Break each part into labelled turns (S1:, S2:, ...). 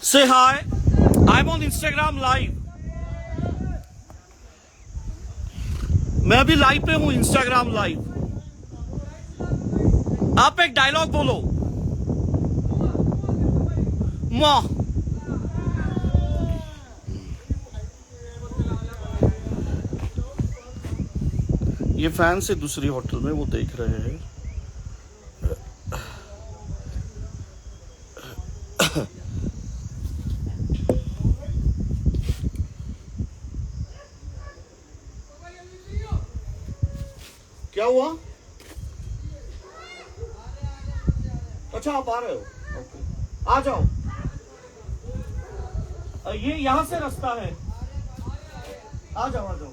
S1: Say hi. I'm on Instagram live. मैं अभी live पे हूँ इंस्टाग्राम लाइव. आप एक डायलॉग बोलो. माँ ये फैन से दूसरी होटल में वो देख रहे हैं. क्या हुआ? अच्छा आप आ रहे हो. ओके आ जाओ. ये यहां से रास्ता है. आ जाओ आ जाओ.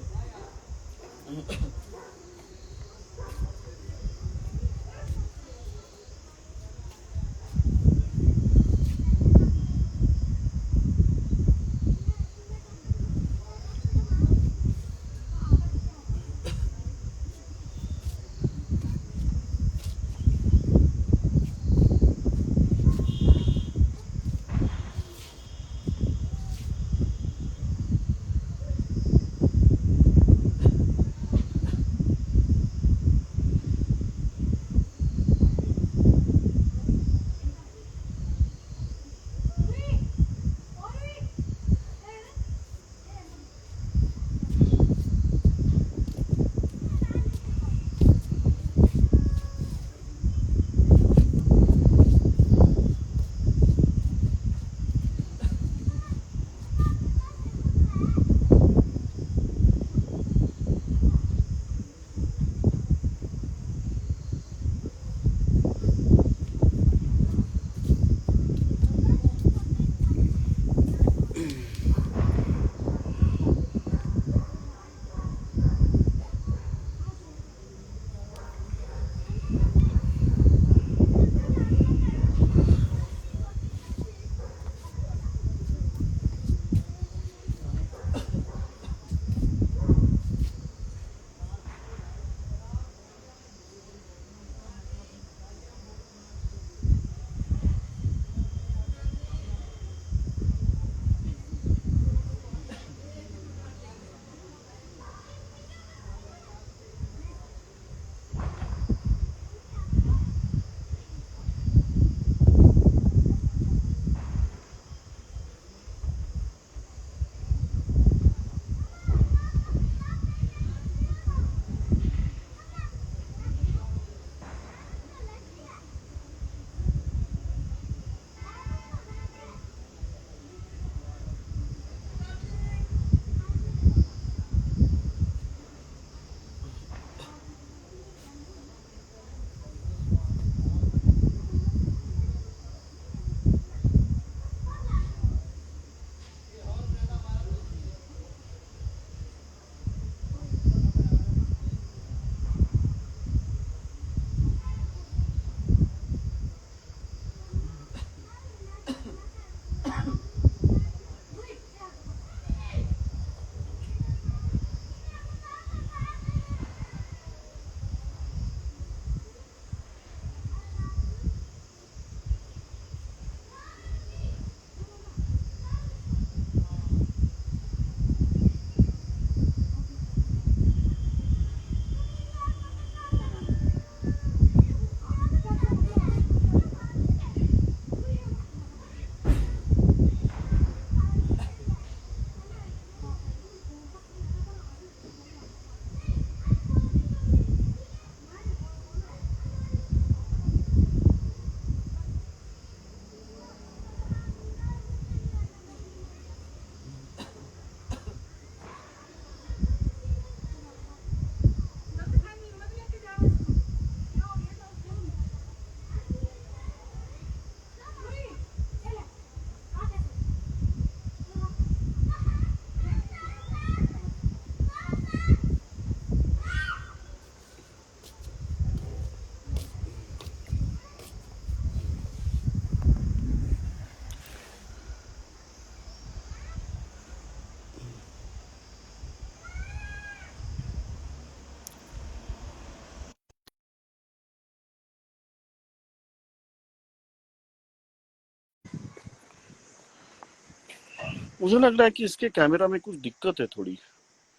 S2: मुझे लग रहा है कि इसके कैमरा में कुछ दिक्कत है थोड़ी।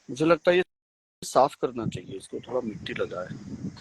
S2: मुझे लगता है ये साफ करना चाहिए, इसको थोड़ा मिट्टी लगा है।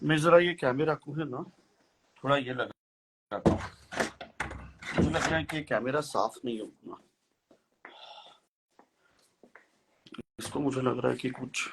S2: मैं जरा ये कैमरा को है ना थोड़ा ये लगाता हूँ। मुझे लग रहा है कि ये कैमरा साफ नहीं है उतना। इसको मुझे लग रहा है कि कुछ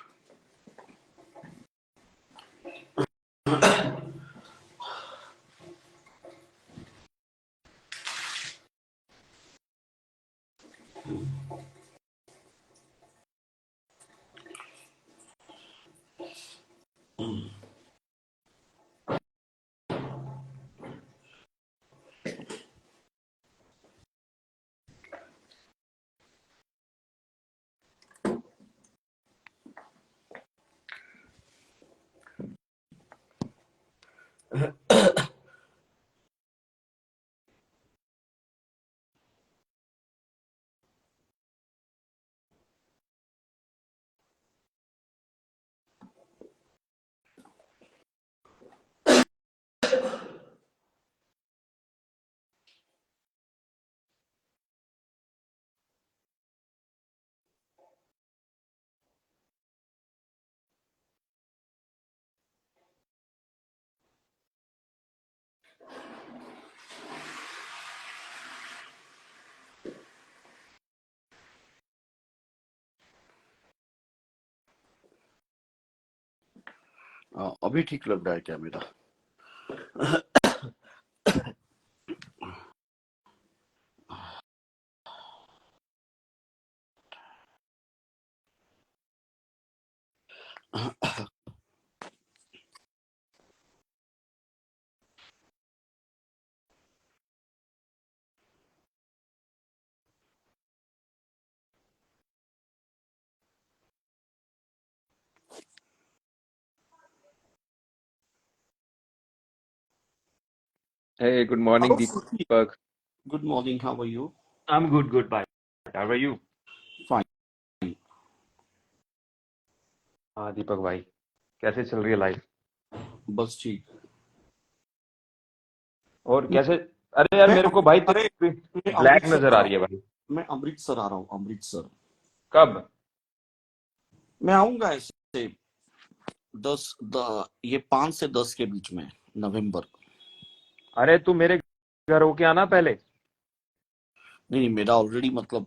S2: अभी ठीक लग रहा है camera.
S3: Hey, good morning, Deepak.
S2: Good morning, how are you?
S3: I'm good, good, bye. How are you?
S2: Fine.
S3: हाँ दीपक भाई, कैसे चल रही है लाइफ?
S2: बस ठीक।
S3: और कैसे? अरे यार
S2: मैं
S3: मेरे को भाई
S2: अरे
S3: तेरी
S2: मैं
S3: ब्लैक
S2: अमृतसर
S3: नजर
S2: आ
S3: आ
S2: रहा
S3: रही है
S2: हूँ।
S3: भाई।
S2: मैं अमृतसर आ रहा हूँ, अमृतसर।
S3: कब?
S2: मैं आऊंगा ऐसे ये 5 से 10 के बीच में, नवंबर।
S3: अरे तू मेरे घर होके आना पहले।
S2: नहीं नहीं, मेरा ऑलरेडी मतलब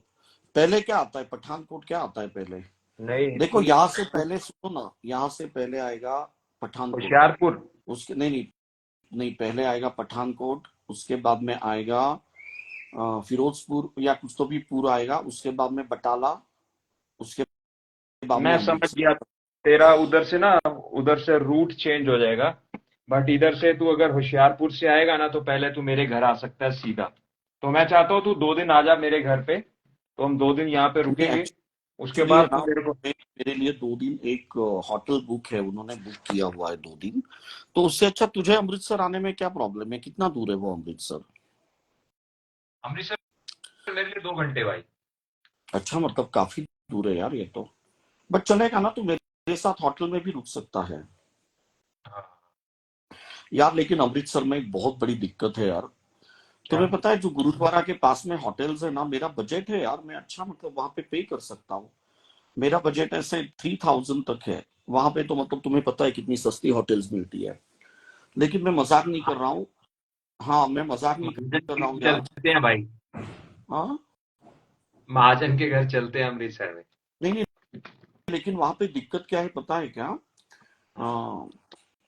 S2: पहले क्या आता है, पठानकोट क्या आता है पहले?
S3: नहीं
S2: देखो,
S3: तू
S2: यहाँ से पहले सुनो ना, यहाँ से पहले आएगा पठानकोट।
S3: होशियारपुर।
S2: उसके नहीं नहीं नहीं, पहले आएगा पठानकोट, उसके बाद में आएगा फिरोजपुर या कुछ तो भी पूरा आएगा, उसके बाद में बटाला, उसके बाद में
S3: मैं समझ
S2: अमृतसर।
S3: गया, तेरा उधर से ना, उधर से रूट चेंज हो जाएगा। बट इधर से तू अगर होशियारपुर से आएगा ना तो पहले तू मेरे घर आ सकता है सीधा। तो मैं चाहता हूँ तू 2 दिन आ जा मेरे घर पे, तो हम 2 दिन यहाँ पे
S2: नहीं,
S3: रुकेंगे। उसके
S2: एक्चुअली है
S3: बाद
S2: ना,
S3: तू मेरे को।
S2: मेरे लिए 2 दिन एक होटल बुक है, उन्होंने बुक किया हुआ है 2 दिन। तो उससे अच्छा तुझे अमृतसर आने में क्या प्रॉब्लम है? कितना दूर है वो अमृतसर?
S3: अमृतसर मेरे लिए 2 घंटे भाई।
S2: अच्छा, मतलब काफी दूर है यार ये तो। बट चलेगा ना, तू मेरे साथ होटल में भी रुक सकता है
S3: हाँ।
S2: यार। लेकिन अमृतसर में एक बहुत बड़ी दिक्कत है यार।
S3: क्या?
S2: तुम्हें पता है, जो गुरुद्वारा के पास में होटल्स है ना, मेरा बजट है यार, मैं अच्छा मतलब वहां पे कर सकता हूँ। मेरा बजट ऐसे 3,000 तक है। वहां पे तो मतलब तुम्हें पता है कितनी सस्ती होटल्स मिलती है। लेकिन मैं मजाक नहीं कर रहा हूँ। हाँ, मैं मजाक नहीं कर रहा हूँ यार।
S3: चलते हैं भाई,
S2: हाँ।
S3: महाजन के घर चलते हैं अमृतसर में।
S2: नहीं नहीं, लेकिन वहां पे दिक्कत क्या है पता है क्या?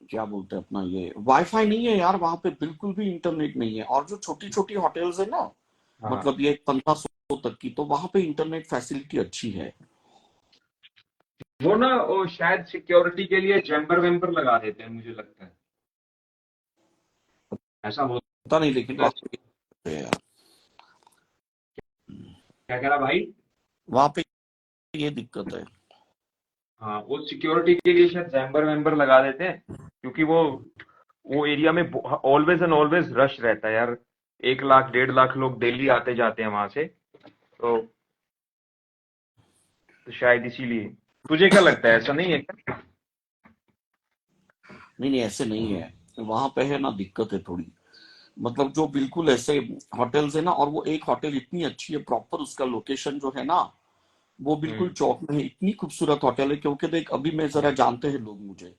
S2: क्या बोलते हैं अपना, ये वाईफाई नहीं है यार वहां पे, बिल्कुल भी इंटरनेट नहीं है। और जो छोटी छोटी होटल्स है ना,
S3: हाँ,
S2: मतलब ये 1500 तक की, तो वहां पे इंटरनेट फैसिलिटी अच्छी है।
S3: वो ना वो शायद सिक्योरिटी के लिए जैम्पर वेम्पर लगा देते हैं, मुझे लगता है ऐसा होता
S2: पता नहीं, लेकिन
S3: है।
S2: वहां पे है यार।
S3: क्या कह रहा भाई?
S2: वहां पे ये दिक्कत है।
S3: हाँ, वो सिक्योरिटी के लिए शायद जैम्बर वैम्बर लगा देते हैं, क्योंकि वो एरिया में ऑलवेज एंड ऑलवेज रश रहता है यार। 1 लाख 1.5 लाख लोग डेली आते जाते हैं वहां से। तो शायद इसीलिए। तुझे क्या लगता है, ऐसा नहीं है क्या?
S2: नहीं नहीं, ऐसे नहीं है। वहां पे है ना दिक्कत है थोड़ी। मतलब जो बिल्कुल ऐसे होटल्स है ना, और वो एक होटल इतनी अच्छी है, प्रॉपर उसका लोकेशन जो है ना, वो बिल्कुल
S3: हम्म।
S2: चौक में है। इतनी खूबसूरत होटल है, क्योंकि देख अभी मैं जरा जानते हैं लोग मुझे।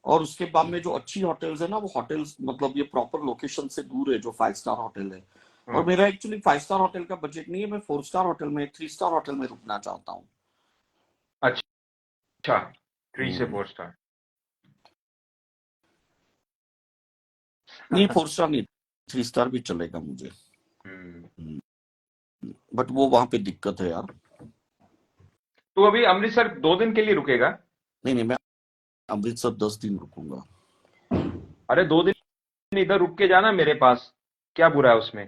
S2: और उसके बाद में जो अच्छी होटल्स है ना, वो होटल्स मतलब ये प्रॉपर लोकेशन से दूर है, जो 5 स्टार होटल है। और
S3: हाँ।
S2: मेरा एक्चुअली 5 स्टार होटल का बजट नहीं है, मैं 4 स्टार होटल में, 3 स्टार होटल में रुकना चाहता हूँ।
S3: अच्छा, 3 से 4
S2: हम्म।
S3: स्टार।
S2: नहीं, 4 स्टार नहीं, 3 स्टार भी चलेगा मुझे।
S3: हम्म।
S2: बट वो वहां पे दिक्कत है यार।
S3: तो अभी अमृतसर 2 दिन के लिए रुकेगा?
S2: नहीं नहीं, मैं अमृतसर 10 दिन रुकूंगा।
S3: अरे 2 दिन इधर रुक के जाना मेरे पास, क्या बुरा है उसमें?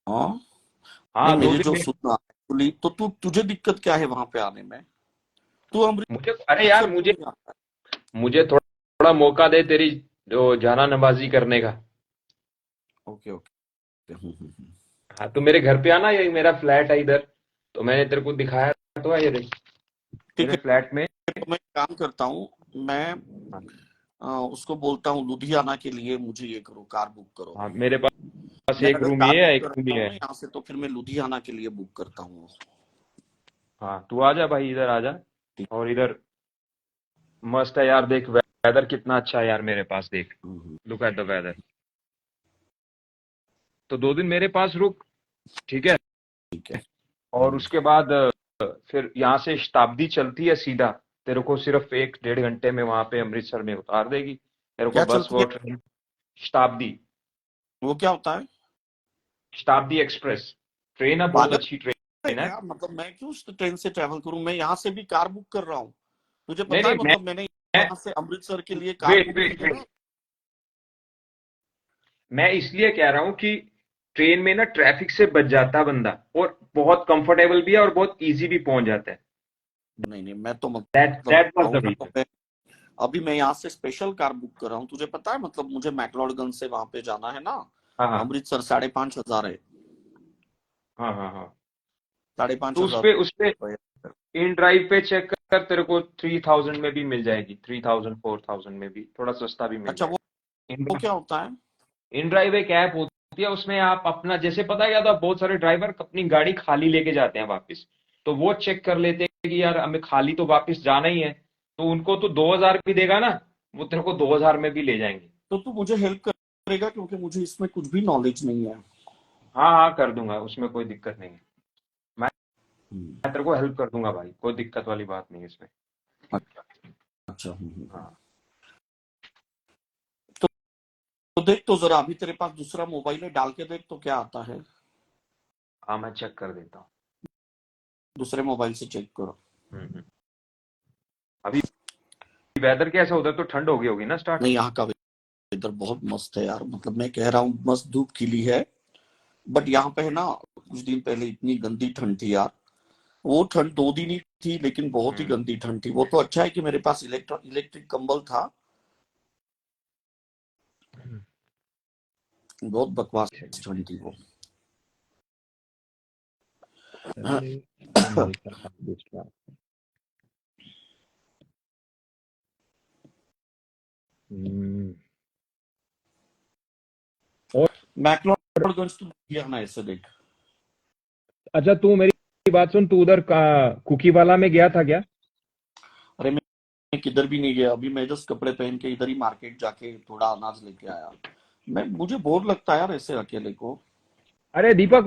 S2: हाँ। नहीं,
S3: हाँ, दो
S2: मेरी
S3: दिन
S2: जो
S3: में।
S2: सुनना एक्चुअली, तो तुझे दिक्कत क्या है वहां पे आने में? तू
S3: मुझे, अरे यार,
S2: अमृतसर क्यों
S3: मुझे
S2: नहीं आता?
S3: मुझे थोड़ा थोड़ा मौका दे तेरी जो जाना नवाजी करने का।
S2: Okay okay.
S3: हाँ, तो मेरे घर पे आना, ये मेरा फ्लैट है इधर। तो मैंने तेरे को दिखाया तो है, ये देख
S2: ठीक
S3: मेरे
S2: है।
S3: फ्लैट में।
S2: तो मैं काम करता हूँ। मैं उसको बोलता हूँ लुधियाना के लिए मुझे ये करो, कार बुक करो।
S3: हाँ, मेरे पास
S2: मैं
S3: एक
S2: अगर
S3: रूम
S2: कार
S3: ये
S2: बुक
S3: है, एक रूम
S2: कराता हूँ
S3: ये
S2: ना
S3: है।
S2: यहाँ से, तो फिर मैं लुधियाना के लिए बुक करता हूँ।
S3: हाँ, तू आ जा भाई, इधर आ जा।
S2: ठीक।
S3: और इधर मस्त है यार, देख वेदर कितना अच्छा है यार मेरे पास, देख।
S2: हम्म,
S3: लुक एट द वेदर। तो 2 दिन मेरे पास रुक, ठीक है।
S2: ठीक है।
S3: और उसके बाद फिर यहाँ से शताब्दी चलती है सीधा। तेरे को सिर्फ 1 1.5 घंटे में वहां पे अमृतसर में उतार देगी। तेरे को
S2: क्या
S3: बस
S2: चलती
S3: वो
S2: है?
S3: ट्रेन, शताब्दी,
S2: वो क्या होता है?
S3: शताब्दी एक्सप्रेस ट्रेन है, बहुत
S2: पागल
S3: अच्छी
S2: है
S3: ट्रेन है।
S2: क्या? मतलब मैं क्यों उस ट्रेन से ट्रेवल करूं? मैं यहाँ से भी कार बुक कर रहा हूँ। तुझे
S3: नहीं
S2: पता है
S3: नहीं,
S2: मतलब मैंने यहाँ से अमृतसर के लिए कार
S3: वेट
S2: बुक की
S3: वेट
S2: है
S3: वेट,
S2: ना।
S3: मैं इसलिए कह रहा हूँ कि ट्रेन में ना ट्रैफिक से बच जाता है बंदा, और बहुत कंफर्टेबल भी है, और बहुत इजी भी पहुंच जाता है।
S2: नहीं नहीं, मैं तो
S3: दैट
S2: मतलब
S3: दैट वाज
S2: कहूँ
S3: द
S2: ना, तो
S3: रीजन।
S2: मैं अभी मैं यहाँ से स्पेशल कार बुक कर रहा हूँ। तुझे पता है मतलब मुझे मैक्लोडगंज से वहां पे जाना है ना।
S3: हाँ हाँ
S2: अमृतसर 5,500 है।
S3: हाँ हाँ हाँ।
S2: साढ़े पांच
S3: तो
S2: हजार
S3: उस पे
S2: रुपये
S3: इन ड्राइव पे चेक कर, तेरे को 3000 में भी मिल जाएगी, 3000 4000 में भी, थोड़ा सस्ता भी मिल
S2: अच्छा,
S3: जाएगा। इन
S2: वो क्या होता है?
S3: इन ड्राइव एक ऐप होती है, उसमें आप अपना, जैसे पता है क्या था, बहुत सारे ड्राइवर अपनी गाड़ी खाली लेके जाते हैं वापस। तो वो चेक कर लेते हैं कि यार हमें खाली तो वापस जाना ही है, तो उनको तो 2000 भी देगा ना, वो तेरे को 2000 में भी ले जाएंगे।
S2: तो तू मुझे हेल्प करेगा, क्योंकि मुझे इसमें कुछ भी नॉलेज नहीं है।
S3: हाँ हाँ, कर दूंगा, उसमें कोई दिक्कत नहीं है। मैं
S2: हम्म,
S3: मैं तेरे को हेल्प कर दूंगा भाई, कोई दिक्कत वाली बात नहीं है इसमें।
S2: अच्छा।
S3: हाँ
S2: तो देख तो जरा, अभी तेरे पास दूसरा मोबाइल है, डाल के देख तो क्या आता है।
S3: हाँ, मैं चेक कर देता हूँ।
S2: दूसरे मोबाइल से चेक करो।
S3: हम्म। अभी वेदर कैसा उधर? तो ठंड हो गई होगी ना स्टार्ट?
S2: नहीं, यहाँ का वेदर बहुत मस्त है यार। मतलब मैं कह रहा हूँ, मस्त धूप खिली है। बट यहाँ पे है ना, कुछ दिन पहले इतनी गंदी ठंड थी यार। वो ठंड 2 दिन ही थी, लेकिन बहुत ही
S3: हम्म।
S2: गंदी ठंड थी। वो तो अच्छा है कि मेरे पास इलेक्ट्रिक कंबल था। बहुत बकवास ठंड थी वो।
S3: हम्म। और
S2: मैक्लोडगंज तो गया ना, ऐसे देख।
S3: अच्छा, तू मेरी बात सुन, तू उधर का कुकी वाला में गया था क्या?
S2: अरे मैं किधर भी नहीं गया। अभी मैं जस्ट कपड़े पहन के इधर ही मार्केट जाके थोड़ा अनाज लेके आया। मुझे बोर लगता है यार ऐसे अकेले को।
S3: अरे दीपक,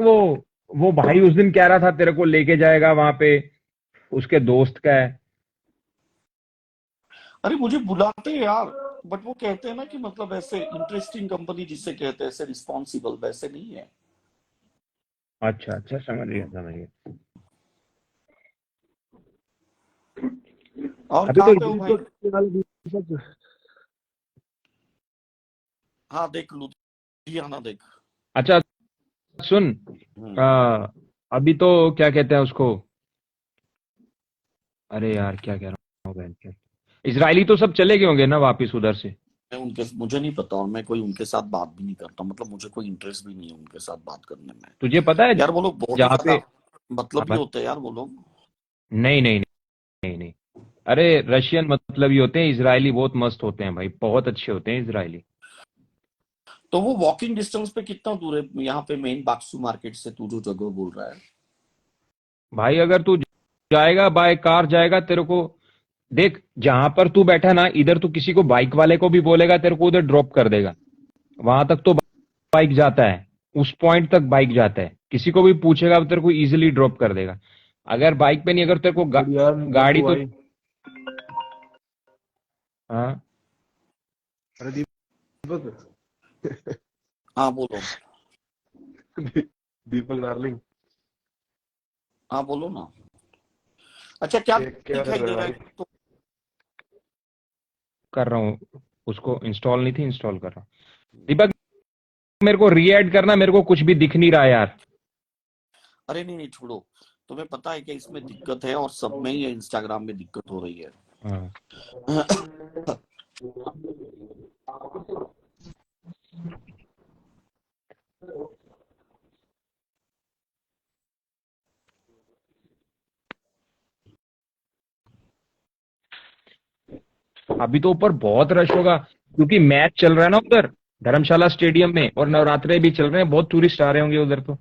S3: वो भाई उस दिन कह रहा था तेरे को लेके जाएगा वहां पे, उसके दोस्त का है।
S2: अरे मुझे बुलाते हैं यार। बट वो कहते हैं ना कि मतलब ऐसे इंटरेस्टिंग कंपनी जिसे कहते हैं, ऐसे रिस्पॉन्सिबल वैसे नहीं है।
S3: अच्छा अच्छा, समझ गया समझ गया।
S2: और
S3: अभी
S2: कहाँ
S3: तो
S2: पे हो
S3: यही तो
S2: भाई?
S3: दीपक।
S2: हाँ देख, लुधियाना देख।
S3: अच्छा, सुन,
S2: हम्म।
S3: आ, अभी तो क्या कहते हैं उसको, अरे यार क्या कह रहा हूँ बहन के, इजरायली तो सब चले गए होंगे ना वापिस उधर से।
S2: मैं उनके मुझे नहीं पता, और मैं कोई उनके साथ बात भी नहीं करता, मतलब मुझे कोई इंटरेस्ट भी नहीं है उनके साथ बात करने में।
S3: तुझे पता है
S2: यार वो लोग बहुत ही
S3: जहाँ पे,
S2: ज्यादा
S3: हाँ,
S2: मतलबी होते हैं यार वो लोग।
S3: नहीं नहीं नहीं नहीं, अरे रशियन मतलब ही होते हैं, इजरायली बहुत मस्त होते हैं भाई, बहुत अच्छे होते हैं इजरायली।
S2: तो वो वॉकिंग डिस्टेंस पे कितना दूर है यहाँ पे मेन बाक्सू मार्केट से, तू जो जगह बोल रहा है?
S3: भाई अगर तू जाएगा बाय कार जाएगा, तेरे को देख जहां पर तू बैठा ना, इधर तू किसी को बाइक वाले को भी बोलेगा तेरे को उधर ड्रॉप कर देगा, वहां तक तो बाइक जाता है, उस पॉइंट तक बाइक जाता है, किसी को भी पूछेगा वो तेरे को इजीली ड्रॉप कर देगा। अगर बाइक पे नहीं, अगर तेरे को
S1: और यार
S3: गाड़ी
S1: बब्बू
S3: तो,
S1: भाई।
S3: हाँ
S1: अरे दीपक।
S2: हाँ बोलो।
S1: दीपक डार्लिंग।
S2: हाँ बोलो ना। अच्छा क्या
S1: क्या कर
S2: दिखाई
S1: रहे
S2: दे
S1: हो
S2: रहा है
S1: भाई?
S2: तो?
S3: कर रहा हूँ, उसको इंस्टॉल नहीं थी, इंस्टॉल कर रहा हूँ। दीपक मेरे को री ऐड करना, मेरे को कुछ भी दिख नहीं रहा यार।
S2: अरे नहीं नहीं छोड़ो। तुम्हें पता है कि इसमें दिक्कत है, और सब में ही इंस्टाग्राम में दिक्कत हो रही है।
S3: हाँ अभी तो ऊपर बहुत रश होगा, क्योंकि मैच चल रहा है ना उधर धर्मशाला स्टेडियम में, और नवरात्रे भी चल रहे हैं, बहुत टूरिस्ट आ रहे होंगे उधर तो।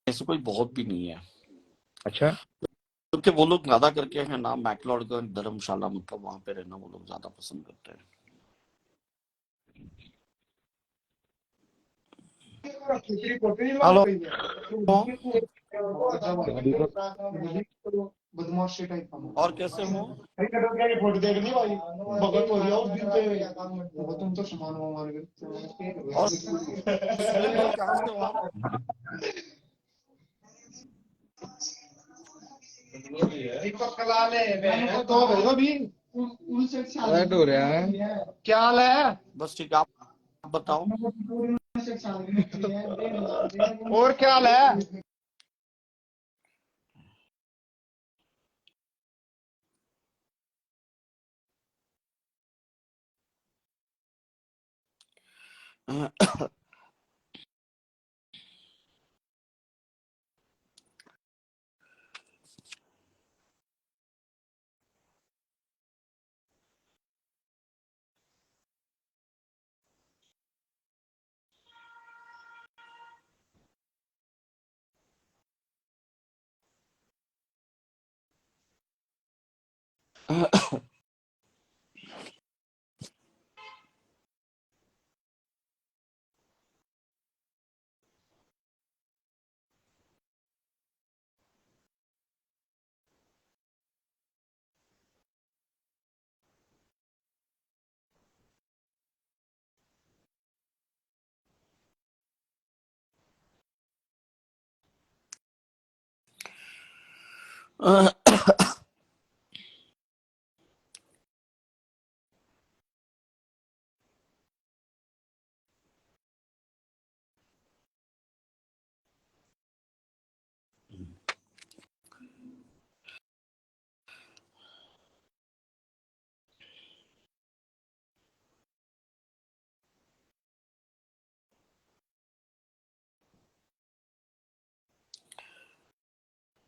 S2: ऐसे कोई बहुत भी नहीं है,
S3: अच्छा,
S2: क्योंकि वो लोग ज्यादा करके है ना मैक्लोडगंज धर्मशाला, मतलब वहां पे रहना वो लोग ज्यादा पसंद करते हैं। हेलो।
S1: हाँ, दीपक।
S2: और कैसे हो?
S1: फोटो देखनी भाई। भगत हो गया उस दिन पे। वो तुम तो सामान वामान
S2: और सलीम भाई कहाँ से हो आप?
S1: दीपक कला ले तो होगा भी। ऐड हो रहा है। क्या हाल है?
S2: बस ठीक, आप बताओ।
S1: और क्या हाल है?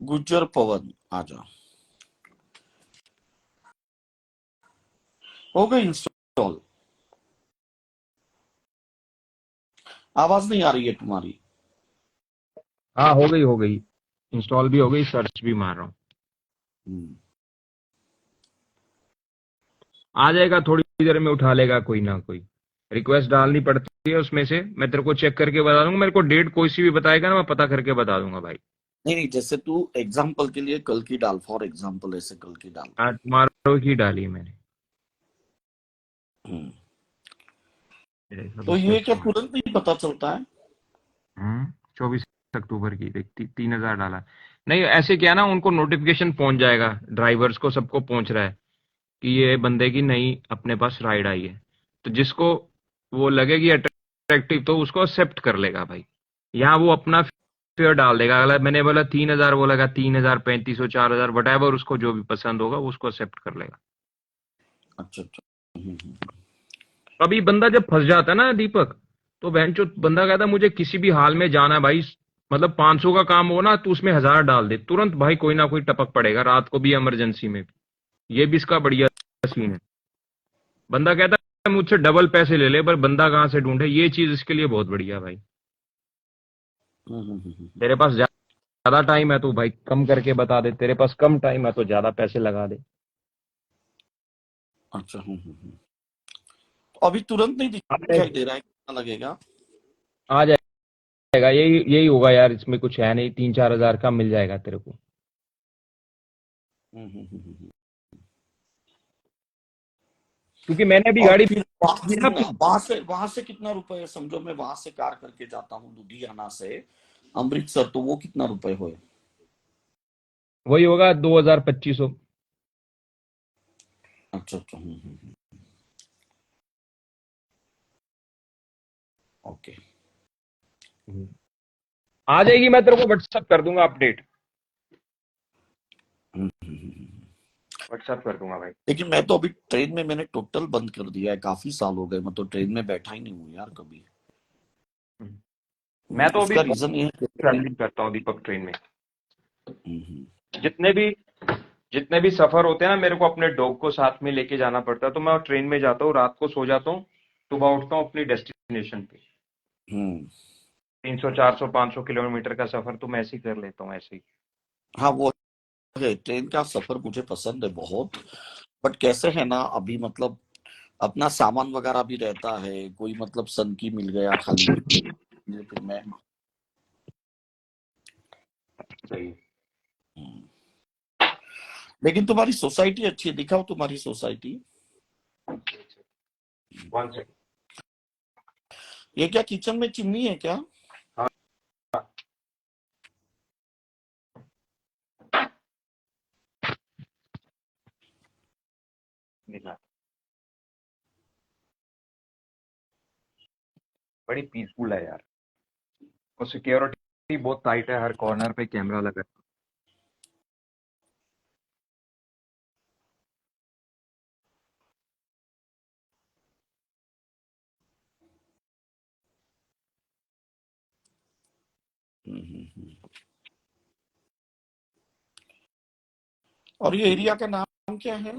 S2: गुज्जर पवन आजा। हो गई इंस्टॉल? आवाज नहीं आ रही है तुम्हारी।
S3: हाँ हो गई, इंस्टॉल भी हो गई, सर्च भी मार रहा हूँ।
S2: हम्म।
S3: आ जाएगा, थोड़ी देर में उठा लेगा कोई ना कोई। रिक्वेस्ट डालनी पड़ती है उसमें से, मैं तेरे को चेक करके बता दूंगा, मेरे को डेट कोई सी भी बताएगा ना, मैं पता करके बता दूंगा भाई।
S2: नहीं नहीं, जैसे तू एग्जाम्पल के लिए कल की डाल, फॉर एग्जाम्पल ऐसे कल की डाल।
S3: हाँ टुमारो की डाली है मैंने।
S2: हम्म।
S3: मेरे सब
S2: तो ये
S3: स्टेप्स
S2: क्या
S3: मार।
S2: तुरंत नहीं पता चलता है?
S3: 24 अक्टूबर की देख, 3,000 डाला। नहीं ऐसे क्या ना, उनको नोटिफिकेशन पहुंच जाएगा, ड्राइवर्स को सबको पहुंच रहा है कि ये बंदे की नई अपने पास राइड आई है, तो जिसको वो लगेगी अट्रैक्टिव तो उसको एक्सेप्ट कर लेगा भाई। यहाँ वो अपना सॉफ्टवेयर डाल देगा। अगला मैंने बोला 3,000, बोलेगा 3,000, 3,500, 4,000, वट उसको जो भी पसंद होगा वो उसको एक्सेप्ट कर लेगा।
S2: अच्छा अच्छा।
S3: अभी बंदा जब फंस जाता है ना दीपक, तो बहनचो बंदा कहता है मुझे किसी भी हाल में जाना है भाई, मतलब 500 का काम हो ना तो उसमें 1,000 डाल दे, तुरंत भाई कोई ना कोई टपक पड़ेगा, रात को भी इमरजेंसी में भी। ये भी इसका बढ़िया सीन है। बंदा कहता है मुझसे डबल पैसे ले ले, पर बंदा कहाँ से ढूंढे, ये चीज इसके लिए बहुत बढ़िया भाई। तेरे पास ज्यादा टाइम है तो भाई कम करके बता दे, तेरे पास कम टाइम है तो ज्यादा पैसे लगा दे।
S2: अच्छा। तो अभी तुरंत नहीं दिखाई दे रहा है, कितना लगेगा?
S3: आ जाएगा, यही यही होगा यार, इसमें कुछ है नहीं, 3-4 हजार का मिल जाएगा तेरे को। क्योंकि मैंने अभी
S2: और
S3: गाड़ी
S2: फिर
S3: ना,
S2: वहां से कितना रुपए है? समझो मैं वहां से कार करके जाता हूँ लुधियाना से अमृतसर, तो वो कितना रुपए हुए?
S3: वही होगा 2,000-2,500।
S2: अच्छा अच्छा। ओके।
S3: आ जाएगी, मैं तेरे को व्हाट्सएप कर दूंगा अपडेट, व्हाट्सएप कर दूंगा भाई।
S2: लेकिन मैं तो अभी ट्रेन में मैंने टोटल बंद कर दिया है, काफी साल हो गए, मैं तो ट्रेन में बैठा ही नहीं हूँ यार कभी।
S3: मैं तो अभी
S2: उसका रीजन ये है कि
S3: ट्रैवलिंग करता हूँ दीपक ट्रेन में।
S2: हम्म,
S3: जितने भी सफर होते हैं ना, मेरे को अपने डॉग को साथ में लेके जाना पड़ता है, तो मैं ट्रेन में जाता हूँ, रात को सो जाता हूँ, सुबह उठता हूँ अपनी डेस्टिनेशन पे।
S2: हम्म।
S3: 300, 400, 500 किलोमीटर का सफर तो मैं ऐसे ही कर लेता हूँ, ऐसे ही।
S2: हाँ वो है, ट्रेन का सफर मुझे पसंद है बहुत। बट कैसे है ना अभी, मतलब अपना सामान वगैरह भी रहता है, कोई मतलब सन की मिल गया खाली पेट, फिर मैं
S3: सही।
S2: लेकिन तुम्हारी सोसाइटी अच्छी है, दिखाओ तुम्हारी सोसाइटी।
S3: One second.
S2: ये क्या किचन में चिमनी है क्या?
S3: हाँ, निकाल। बड़ी पीसफुल है यार, और सिक्योरिटी बहुत टाइट है, हर कॉर्नर पे कैमरा लगा है।
S2: और ये एरिया का नाम क्या है?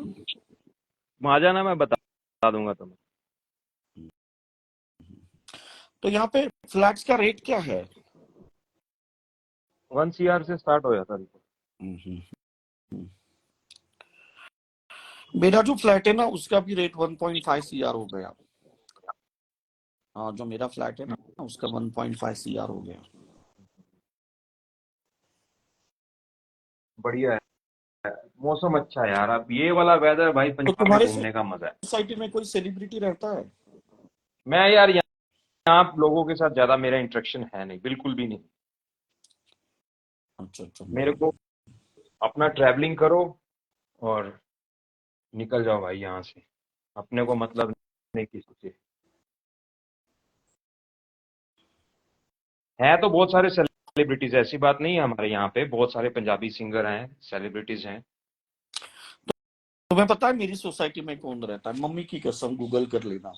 S3: वहां जाना, मैं बता दूंगा तुम्हें।
S2: तो यहाँ पे फ्लैट्स का रेट क्या है?
S3: 1 CR से स्टार्ट हो जाता है।
S2: मेरा जो फ्लैट है ना उसका भी रेट 1.5 CR हो गया। हाँ, जो मेरा फ्लैट है ना उसका 1.5 CR हो गया।
S3: बढ़िया है, मौसम अच्छा है यार, अब ये वाला वेदर भाई
S2: तो
S3: पंजाब में
S2: तुम्हारे
S3: घूमने का मजा है।
S2: सोसाइटी में कोई सेलिब्रिटी रहता है?
S3: मैं यार यहाँ लोगों के साथ ज्यादा मेरा इंटरेक्शन है नहीं, बिल्कुल भी नहीं।
S2: अच्छा अच्छा।
S3: मेरे को अपना ट्रैवलिंग करो और निकल जाओ भाई यहाँ से, अपने को मतलब नहीं किसी से। है तो बहुत सारे सेलिब्रिटीज, ऐसी बात नहीं है, हमारे यहाँ पे बहुत सारे पंजाबी सिंगर हैं, सेलिब्रिटीज हैं।
S2: तुम्हें पता है मेरी सोसाइटी में कौन रहता है? मम्मी की कसम गूगल कर लेना।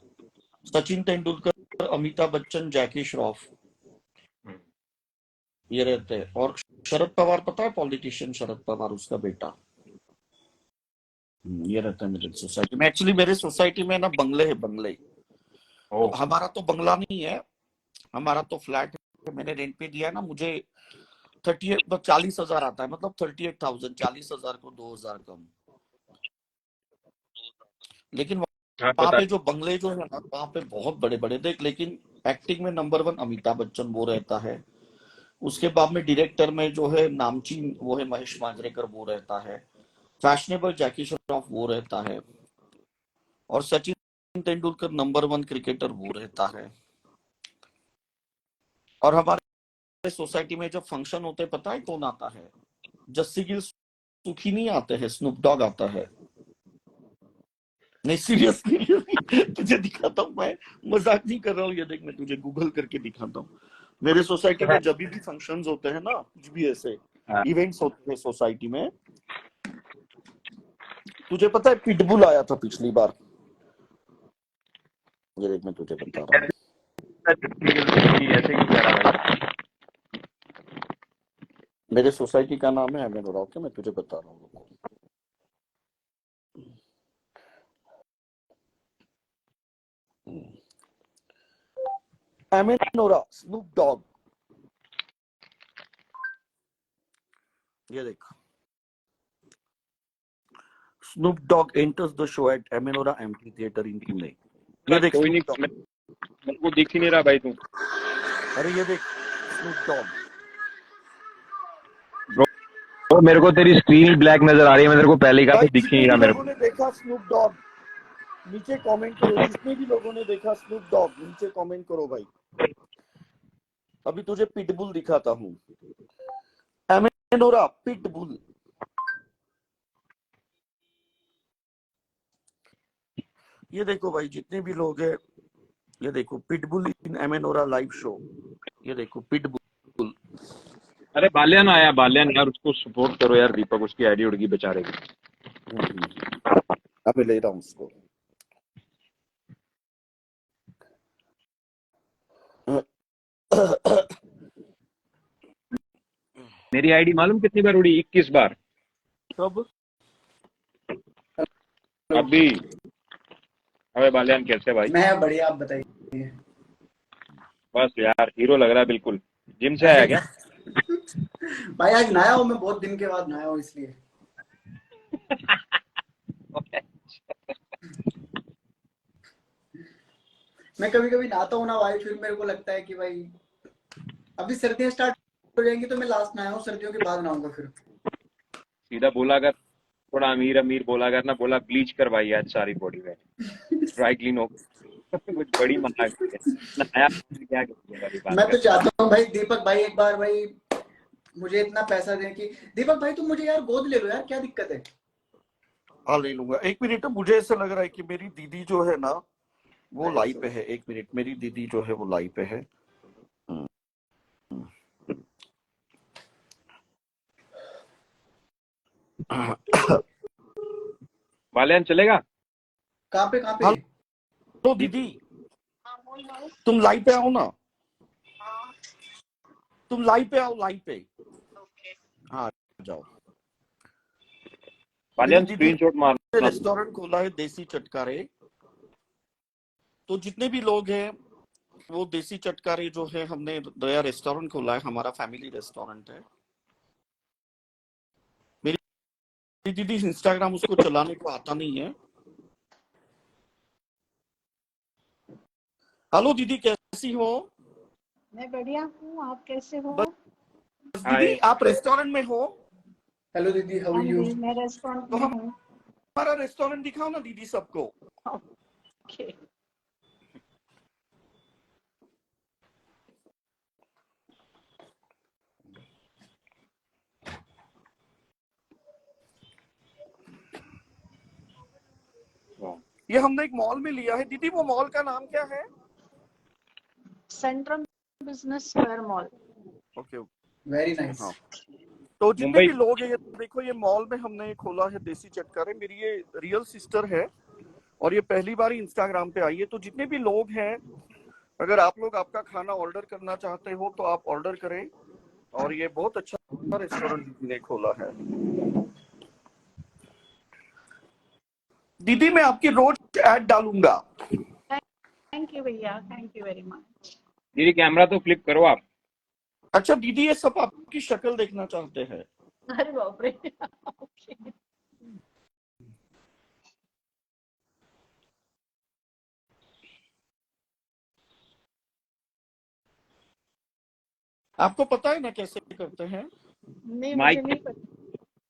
S2: सचिन तेंदुलकर, अमिताभ बच्चन, जैकी श्रॉफ, ये रहते हैं। और शरद पवार, पता है पॉलिटिशियन शरद पवार, उसका बेटा। ये रहता है मेरे सोसाइटी में। एक्चुअली मेरे सोसाइटी में ना बंगले है, बंगले। तो
S3: ओ,
S2: हमारा तो बंगला नहीं है, हमारा तो फ्लैट है, मैंने रेंट पे दिया है ना। मुझे 40,000 आता है, मतलब 38,000, 40,000 को 2,000 कम। लेकिन
S3: हाँ
S2: वहां
S3: पता
S2: पे जो बंगले जो है ना, वहां पे बहुत बड़े बड़े देख, लेकिन एक्टिंग में नंबर 1 अमिताभ बच्चन वो रहता है। उसके बाद में डायरेक्टर में जो है नामचीन वो है महेश मांजरेकर, वो रहता है। फैशनेबल जैकी श्रॉफ वो रहता है। और सचिन तेंदुलकर नंबर 1 क्रिकेटर वो रहता है। और हमारे सोसाइटी में जब फंक्शन होते हैं पता है कौन आता है? जस्सी गिल सुखी नहीं आते हैं, स्नूप डॉग आता है। नहीं सीरियसली तुझे दिखाता हूँ मैं, मजाक नहीं कर रहा हूँ, ये देख मैं तुझे गूगल करके दिखाता हूँ। मेरे सोसाइटी में जब भी फंक्शंस होते हैं ना, कुछ भी ऐसे
S3: हाँ।
S2: इवेंट्स होते हैं सोसाइटी में, तुझे पता है पिटबुल आया था पिछली बार। ये देख मैं तुझे बता रहा हूँ।
S3: ऐसे क्यों कर रहा है?
S2: मेरे सोसाइटी का नाम है एमेनोरा। ओके, मैं तुझे बता रहा हूँ। Amanora Snoop Dogg. ये देख, Snoop Dogg enters the show at Amanora amphitheatre in Pune. ये देख
S3: कोई नहीं,
S2: Snoop Dogg।
S3: मेरे को दिख ही नहीं रहा भाई तू।
S2: अरे ये देख स्नूप डॉग।
S3: तो मेरे को तेरी स्क्रीन ब्लैक नजर आ रही है, मैं तेरे को पहले ही कहा था,
S2: भाई
S3: दिख ही
S2: जितने
S3: नहीं
S2: भी
S3: रहा मेरे
S2: लोगों ने देखा स्नूप डॉग नीचे कमेंट करो। जितने भी लोगों ने देखा स्नूप डॉग नीचे कमेंट करो भाई। अभी तुझे पिटबुल दिखाता हूँ। एमेनोरा पिटबुल। ये देखो भाई, जितने भी लोग हैं, ये देखो पिटबुल इन एमेनोरा लाइव शो। ये देखो पिटबुल।
S3: अरे बाल्यान आया, बाल्यान यार, उसको सपोर्ट करो यार दीपक, उसकी आईडी उड़ गई बेचारे की।
S2: अभी ले रहा हूँ उसको।
S3: मेरी आईडी मालूम कितनी बार उड़ी? 21 बार।
S2: कब?
S3: अभी। अबे बाल्यान कैसे भाई?
S4: मैं बढ़िया, आप बताइए।
S3: बस यार हीरो लग रहा है बिल्कुल। जिम से आया
S4: अरे
S3: क्या?
S4: भाई आज नहाया हूँ, मैं बहुत दिन के बाद नहाया हूँ इसलिए। मैं कभी कभी नहाता हूँ ना भाई, फिर मेरे को लगता है कि भाई अभी सर्दियां स्टार्ट हो जाएंगी तो मैं लास्ट नहाया हूँ, सर्दियों के बाद नहाऊंगा फिर।
S3: सीधा बोला कर, थोड़ा अमीर अमीर बोला कर ना, बोला ब्लीच कर भाई आज सारी बॉडी में, ड्राई क्लीन हो। कुछ बड़ी मना नहाया क्या करिए वाली बात
S4: मैं तो
S3: कर।
S4: चाहता हूँ भाई दीपक भाई एक बार भाई मुझे इतना पैसा दें कि दीपक भाई तुम मुझे यार गोद ले लो यार, क्या दिक्कत है?
S2: हाँ ले लूंगा। एक मिनट, मुझे ऐसा लग रहा है कि मेरी दीदी जो है ना वो लाइव पे है। एक मिनट, मेरी दीदी जो है वो लाइव पे है।
S3: बाल्यान चलेगा?
S4: कहाँ पे?
S2: हेलो दीदी, तुम लाइव पे आओ ना। तुम लाइव पे आओ, लाइव पे। हाँ जाओ।
S3: बाल्यान
S2: मेरी दीदी
S3: स्क्रीनशॉट मार।
S2: ने रेस्टोरेंट खोला है देसी चटकारे। तो जितने भी लोग हैं वो देसी चटकारे जो है, हमने नया रेस्टोरेंट खोला है, हमारा फैमिली रेस्टोरेंट है। मेरी दीदी इंस्टाग्राम उसको चलाने को आता नहीं है। हेलो दीदी, कैसी हो?
S5: मैं बढ़िया हूँ, आप कैसे हो?
S2: बस दीदी आप रेस्टोरेंट में हो?
S4: हेलो दीदी, हाउ
S5: हाँ
S4: आर यू?
S5: जी, मैं रेस्टोरेंट
S2: तो
S5: में हूँ।
S2: हमारा रेस्टोरेंट दिखाओ ना दीदी सबको।
S5: ओके।
S2: ये हमने एक मॉल में लिया है दीदी। वो मॉल का नाम क्या है?
S5: Central business square mall.
S2: Okay
S4: very nice.
S2: हाँ। तो जितने
S3: मुंबई।
S2: भी लोग हैं, ये देखो ये मॉल में हमने खोला है देसी चटकारे। मेरी ये रियल सिस्टर है और ये पहली बार ही इंस्टाग्राम पे आई है। तो जितने भी लोग हैं, अगर आप लोग आपका खाना ऑर्डर करना चाहते हो तो आप ऑर्डर करें। और ये बहुत अच्छा रेस्टोरेंट दीदी ने खोला है। दीदी मैं आपकी रोज ऐड डालूंगा।
S5: थैंक यू भैया, थैंक यू वेरी मच।
S3: दीदी कैमरा तो फ्लिप करो आप।
S2: अच्छा दीदी, ये सब आपकी शक्ल देखना चाहते हैं।
S5: अरे बाप रे। ओके।
S2: आपको पता है ना कैसे करते हैं?
S5: नहीं, मुझे
S3: माइक
S5: नहीं पता।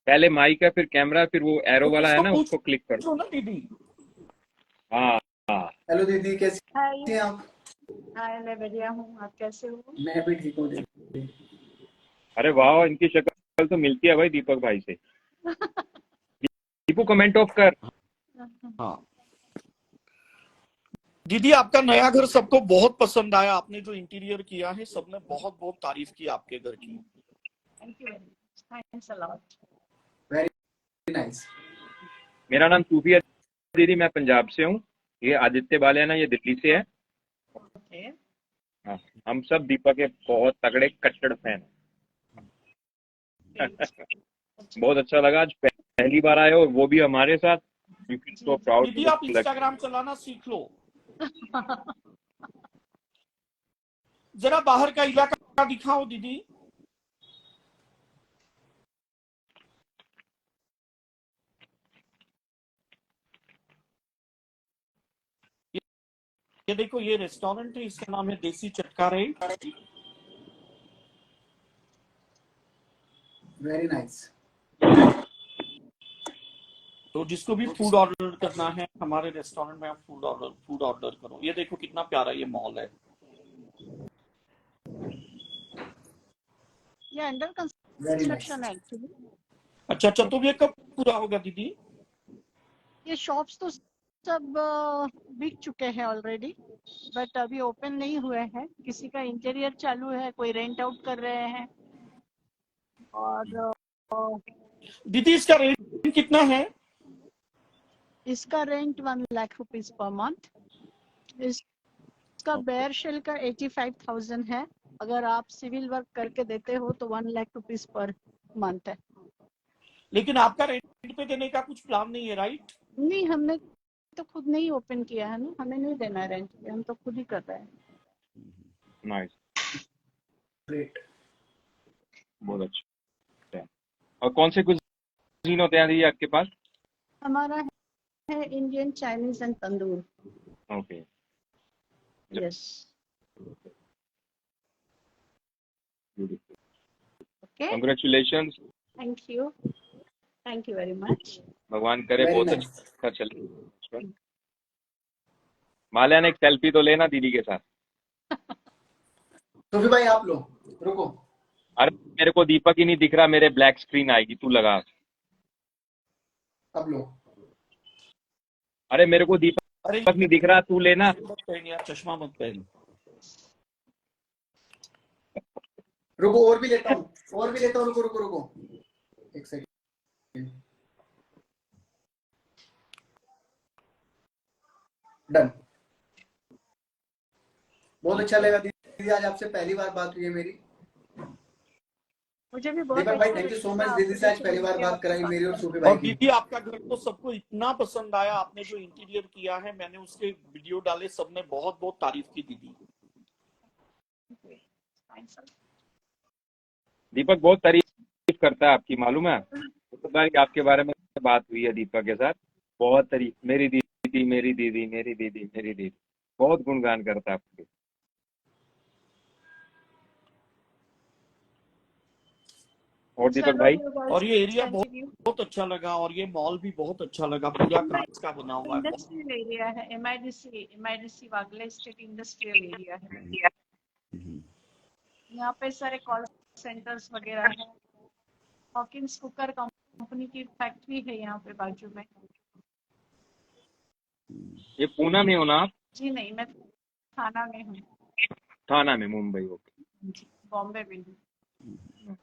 S3: पहले माइक है, फिर कैमरा, फिर वो एरो
S2: तो
S3: वाला है
S2: उसको
S3: ना, उसको क्लिक कर।
S2: पूछो ना दीदी।
S3: हाँ हाँ।
S4: हेलो दीदी, कैसी
S5: हाय।
S4: हैं आप?
S5: हाय, मैं बढ़िया हूँ, आप कैसे हो?
S4: मैं भी ठीक हूँ दीदी।
S3: अरे वाह, इनकी शक्ल तो मिलती है भाई दीपक भाई से। दीपू कमेंट ऑफ कर।
S2: हाँ दीदी आपका नया घर सबको बहुत पसंद आया, आपने जो इंटीरियर किया है सबने बहुत बहुत तारीफ की आपके घर की।
S5: Thank you very much. Thanks a lot.
S4: Very nice.
S3: मेरा नाम सूफिया दीदी, मैं पंजाब से हूँ। ये आदित्य बालियाना, ये दिल्ली से है।
S5: Okay.
S3: हाँ, हम सब दीपक के बहुत तगड़े कट्टर फैन
S5: Great.
S3: बहुत अच्छा लगा, आज पहली बार आए हो और वो भी हमारे साथ। We feel so proud.
S2: दीदी आप इंस्टाग्राम चलाना सीख लो, जरा बाहर का इलाका दिखाओ दीदी। ये देखो, ये रेस्टोरेंट है, इसका नाम है देसी चटकारे।
S4: Very nice.
S2: तो जिसको भी फूड ऑर्डर करना है हमारे रेस्टोरेंट में, आप फूड ऑर्डर करो। ये देखो कितना प्यारा ये मॉल है।
S5: ये अंडर
S4: वेरी नाइस।
S5: कंस्ट्रक्शन है एक्चुअली।
S2: अच्छा, तो ये कब पूरा होगा दीदी?
S5: ये शॉप्स तो सब बिक चुके हैं ऑलरेडी, बट अभी ओपन नहीं हुए हैं। किसी का इंटीरियर चालू है, कोई रेंट आउट कर रहे हैं। और
S2: दीदी इसका रेट कितना है?
S5: इसका rent 1 lakh rupees per month. इसका बेयर शेल का 85,000 है। अगर आप सिविल वर्क करके देते हो तो 1 लाख रुपीस पर मंथ है।
S2: लेकिन आपका रेंट पे देने का कुछ प्लान नहीं है, राइट?
S5: नहीं, हमने तो खुद नहीं ओपन किया है ना, हमें नहीं देना है रेंट पे, हम तो खुद ही कर रहे हैं।
S3: Nice,
S4: great.
S3: बहुत अच्छा। और कौन से कुजीन होते हैं दीदी आपके पास?
S5: हमारा है Indian, Chinese and tandoor.
S3: Okay,
S5: yes. Okay,
S3: congratulations.
S5: Thank you very much.
S3: भगवान करे
S4: वेरी
S3: बहुत
S4: नाइस।
S3: अच्छा चले। माल्या ने एक सेल्फी तो लेना दीदी के साथ।
S4: तो फिर भाई आप लो, रुको।
S3: अरे मेरे को दीपक ही नहीं दिख रहा, मेरे ब्लैक स्क्रीन आएगी, तू लगा।
S4: अब लो।
S3: अरे मेरे को दीपक
S2: अरे
S3: नहीं दिख रहा, तू लेना।
S2: मत पहन यार, चश्मा मत पहन।
S4: रुको, और भी लेता हूँ, रुको रुको रुको, एक सेकंड। डन। बहुत अच्छा लगा दीदी, आज आपसे पहली बार बात हुई है मेरी।
S5: मुझे भी बहुत
S4: दीपक भाई
S5: अच्छा
S4: थैंक यू सो
S5: लगा
S4: मच, दीदी से आज पहली बार बात कराई मेरी और सूफी भाई
S2: और
S4: की।
S2: दीदी आपका घर तो सबको इतना पसंद आया, आपने जो इंटीरियर किया है, मैंने उसके वीडियो डाले, सबने बहुत बहुत तारीफ की दीदी।
S3: दीपक बहुत तारीफ करता है आपकी, मालूम है? तो भाई आपके बारे में बात हुई है दीपक के साथ, बहुत तारीफ। मेरी दीदी, मेरी दीदी, मेरी दीदी, मेरी दीदी, बहुत गुणगान करता है आपके। और दीपक भाई,
S2: और ये एरिया बहुत अच्छा लगा, और ये मॉल भी बहुत अच्छा लगा, पूरा कांच का बना हुआ है।
S5: इंडस्ट्रियल एरिया है, एमआईडीसी वागले स्टेट इंडस्ट्रियल एरिया है। यहाँ पे सारे कॉल सेंटर्स वगैरह है। हॉकिंस कुकर कंपनी की फैक्ट्री है यहाँ पे बाजू में।
S3: ये पूना में हो ना आप?
S5: जी नहीं, मैं थाना में हूँ।
S3: थाना में, मुंबई। ओके,
S5: बॉम्बे में हूँ।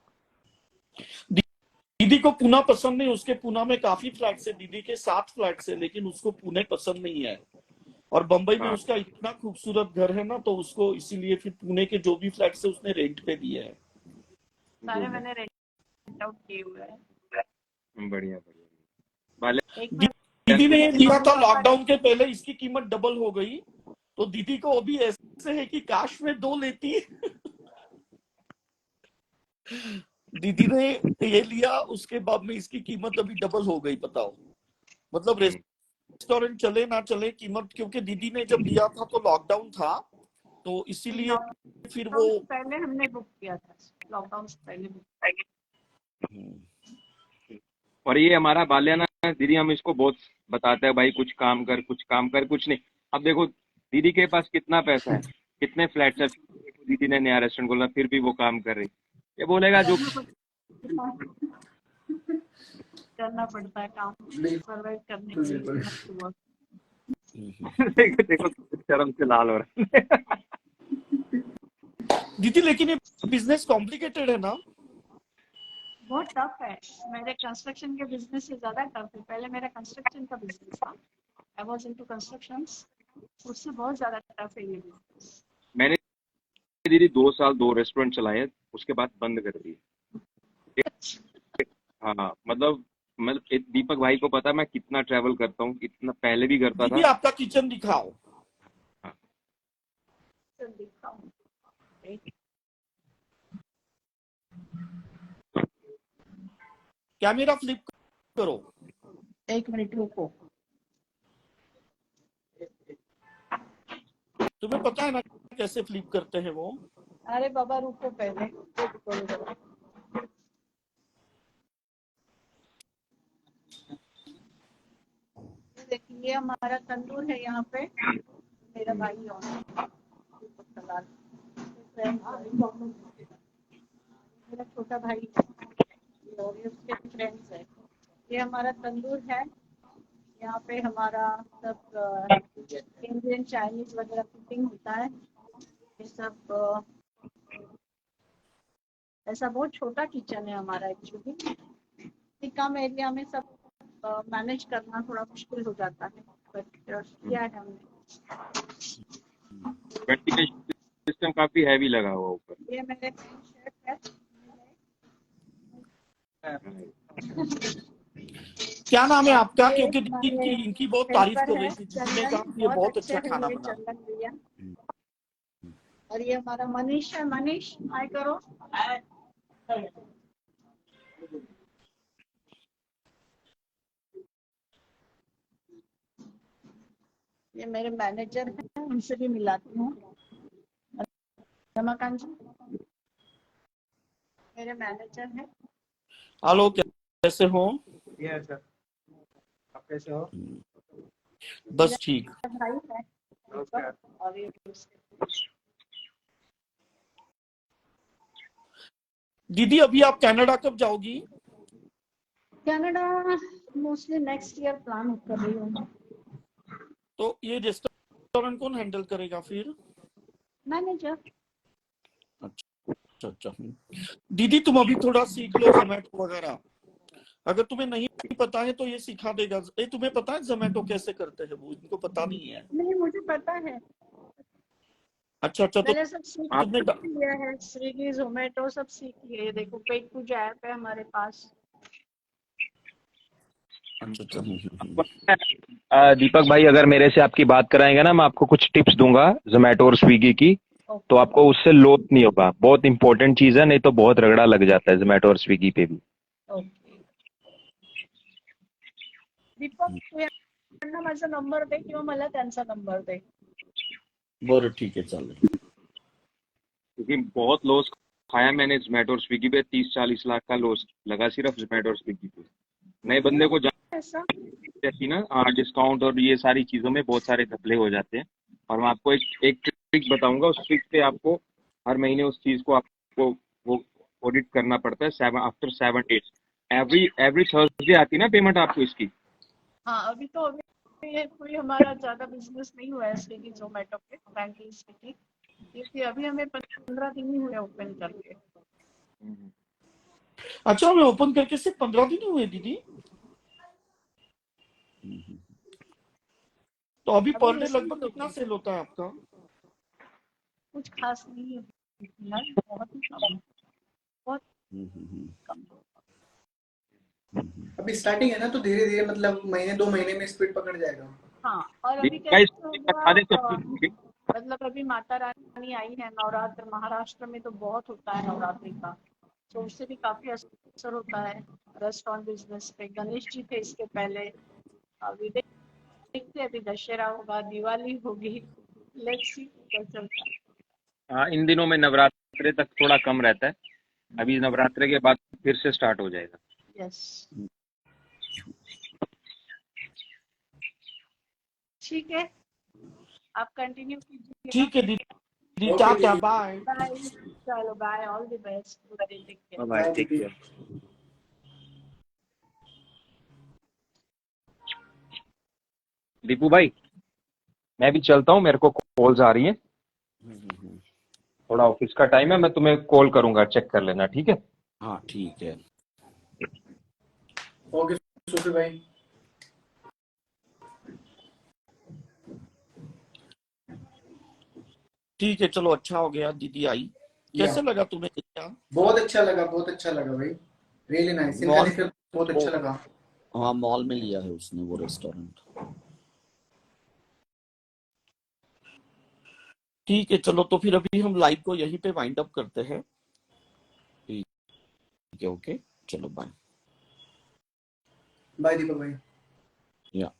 S2: दीदी को पुणे पसंद नहीं, उसके पुणे में काफी फ्लैट्स है, दीदी के 7 फ्लैट्स है, लेकिन उसको पुणे पसंद नहीं है। और बंबई में उसका इतना खूबसूरत घर है ना, तो उसको इसीलिए फिर पुणे के जो भी फ्लैट्स है उसने रेंट पे दिए हैं।
S5: सारे मैंने रेंट आउट किए हुए हैं।
S3: बढ़िया बढ़िया।
S5: एक में
S2: दीदी ने लिया था लॉकडाउन के पहले, इसकी कीमत डबल हो गई, तो दीदी को अभी ऐसे है कि काश में 2 लेती। दीदी ने ये लिया, उसके बाद में इसकी कीमत अभी डबल हो गई, बताओ। मतलब रेस्टोरेंट चले ना चले, कीमत, क्योंकि दीदी ने जब लिया था तो लॉकडाउन था, तो इसीलिए फिर वो
S5: पहले हमने बुक किया था, लॉकडाउन से पहले बुक।
S3: और ये हमारा बाल्याना दीदी, हम इसको बहुत बताते हैं भाई कुछ काम कर, कुछ काम कर, कुछ नहीं। अब देखो दीदी के पास कितना पैसा है, कितने फ्लैट्स है, दीदी ने नया रेस्टोरेंट खोला, फिर भी वो काम कर रही। ये बोलेगा जो
S5: करना पड़ता है काम, सर्वाइव करने के लिए।
S3: देखो देखो शर्म से लाल हो रहा है।
S2: दीदी लेकिन ये बिजनेस कॉम्प्लिकेटेड है ना?
S5: बहुत टफ है। मेरे कंस्ट्रक्शन के बिजनेस से ज्यादा टफ है। पहले मेरा कंस्ट्रक्शन का बिजनेस था, आई वाज इनटू कंस्ट्रक्शंस, उससे बहुत ज्यादा टफ है ये बिजनेस।
S3: मैंने दीदी 2 साल 2 रेस्टोरेंट चलाए, उसके बाद बंद कर दिए। हाँ मतलब दीपक भाई को पता है मैं कितना ट्रैवल करता हूँ, इतना पहले भी करता
S2: दीदी
S3: था।
S2: आपका किचन दिखाओ। कैमरा फ्लिप करो।
S5: एक मिनट रुको।
S2: तुम्हें पता है ना कैसे फ्लिप करते हैं वो?
S5: अरे बाबा रुको पहले, रुको। देखिए हमारा तंदूर है यहाँ पे, मेरा भाई और मेरा छोटा भाई और ये उसके फ्रेंड्स है। ये हमारा तंदूर है, यहाँ पे हमारा सब इंडियन चाइनीज वगैरह कुकिंग होता है। ये सब ऐसा बहुत छोटा किचन है हमारा एक्चुअली। कम एरिया में सब मैनेज करना थोड़ा मुश्किल हो जाता है, बट किया है हमने।
S3: वेंटिलेशन सिस्टम काफी हैवी लगा हुआ ऊपर।
S5: ये मेरे शेफ है।
S2: क्या नाम है आपका?
S5: ये
S2: क्योंकि
S5: हमारे
S2: इनकी बहुत तारीफ
S5: हेल्पर
S2: कर रही
S5: है
S2: थी, जिसने
S5: चंदन,
S2: कहा कि ये बहुत अच्छा
S5: अच्छे है
S2: खाना
S5: मेरे
S2: बना।
S5: चंदन भैया। और ये हमारा मनीष है। मनीष हाय करो। ये मेरे मैनेजर हैं, उनसे भी मिलाती हूँ। रमाकांत जी मेरे मैनेजर हैं।
S2: हेलो, कैसे हो?
S1: ये सर, आप कैसे हो?
S2: बस ठीक।
S5: भाई है
S1: नमस्कार।
S5: और ये
S2: दीदी अभी आप कनाडा कब जाओगी?
S5: Canada mostly next year plan कर रही हूँ।
S2: तो ये रेस्टोरेंट कौन हैंडल करेगा फिर?
S5: मैनेजर।
S2: अच्छा। दीदी तुम अभी थोड़ा सीख लो जोमेटो वगैरह। अगर तुम्हें नहीं पता है तो ये सिखा देगा। तुम्हें पता है जोमेटो कैसे करते हैं? वो इनको पता नहीं है।
S5: नहीं मुझे पता है,
S2: अच्छा तो
S5: मैंने सब सीख
S2: तुमने
S5: लिया है। स्विगी जोमेटो सब सीख लिया है। देखो पेट पूजा ऐप है हमारे पास।
S2: अच्छा।
S3: दीपक भाई अगर मेरे से आपकी बात कराएंगे ना, मैं आपको कुछ टिप्स दूंगा जोमेटो और स्विगी की, तो आपको उससे लोड नहीं होगा। बहुत इंपॉर्टेंट चीज है, नहीं तो बहुत रगड़ा लग जाता है जोमेटो और स्विगी पे भी।
S5: ओके दीपक तू यांना माझा नंबर दे किंवा मला त्यांचा नंबर दे।
S2: बरं ठीक है चल।
S3: क्योंकि बहुत लॉस खाया मैंने जोमेटो और स्विगी पे, 30-40 लाख का लॉस लगा सिर्फ जोमेटो और स्विगी पे। नए बंदे को
S5: ऐसा
S3: जैसी ना डिस्काउंट और ये सारी चीजों में बहुत सारे घपले हो जाते हैं। और मैं आपको एक ट्रिक बताऊंगा, उस ट्रिक पे आपको हर महीने उस चीज को आपको वो ऑडिट करना पड़ता है। आफ्टर 7 डेज एवरी थर्सडे आती है ना पेमेंट आपको इसकी।
S5: हाँ अभी तो ये कोई हमारा ज्यादा बिजनेस नहीं हुआ है स्विगी जोमेटो पे, फ्रैंकली स्पीकिंग, क्योंकि अभी हमें 15 दिन ही हुए ओपन करके।
S2: अच्छा हमें ओपन करके सिर्फ 15 दिन हुए दीदी। तो अभी पर डे लगभग कितना सेल होता है आपका?
S5: कुछ खास नहीं है, बहुत ही कम, बहुत कम।
S4: अभी स्टार्टिंग है ना, तो धीरे धीरे मतलब महीने 2 महीने में स्पीड पकड़ जाएगा।
S5: हाँ और अभी
S3: गाइस
S5: कैसे
S3: बता दें सब
S5: हुआ,
S3: कुछ।
S5: मतलब अभी माता रानी आई है, नवरात्र महाराष्ट्र में तो बहुत होता है नवरात्रि का, तो उससे भी काफी असर होता है रेस्टोरेंट बिजनेस पे। गणेश जी थे इसके पहले, अभी देखते अभी दशहरा होगा, दिवाली होगी, लेट्स सी क्या चलता है।
S3: हाँ इन दिनों में नवरात्रे तक थोड़ा कम रहता है, अभी नवरात्रे के बाद फिर से स्टार्ट हो जाएगा।
S5: यस ठीक है, आप कंटिन्यू कीजिए।
S2: ठीक है दीदी, टाटा बाय।
S5: बाय, चलो bye, all the best, good day, take care.
S3: Bye, take care. Deepu भाई मैं भी चलता हूँ, मेरे को कॉल्स आ रही हैं,
S2: हम्म।
S3: थोड़ा ऑफिस का टाइम है, मैं तुम्हें कॉल करूंगा, चेक कर लेना, ठीक है?
S2: हाँ ठीक है।
S4: ओके सूफी भाई।
S2: ठीक है चलो, अच्छा हो गया दीदी आई। कैसे लगा तुम्हें क्या?
S4: बहुत अच्छा लगा, बहुत अच्छा लगा भाई, रियली नाइस, इनका
S2: मॉल,
S4: नेचर बहुत अच्छा लगा।
S2: हाँ मॉल में लिया है उसने वो रेस्टोरेंट। ठीक है चलो, तो फिर अभी हम लाइव को यहीं पे वाइंड अप करते हैं। ठीक है, ओके चलो बाय।
S4: बाय दीपक भाई।
S2: या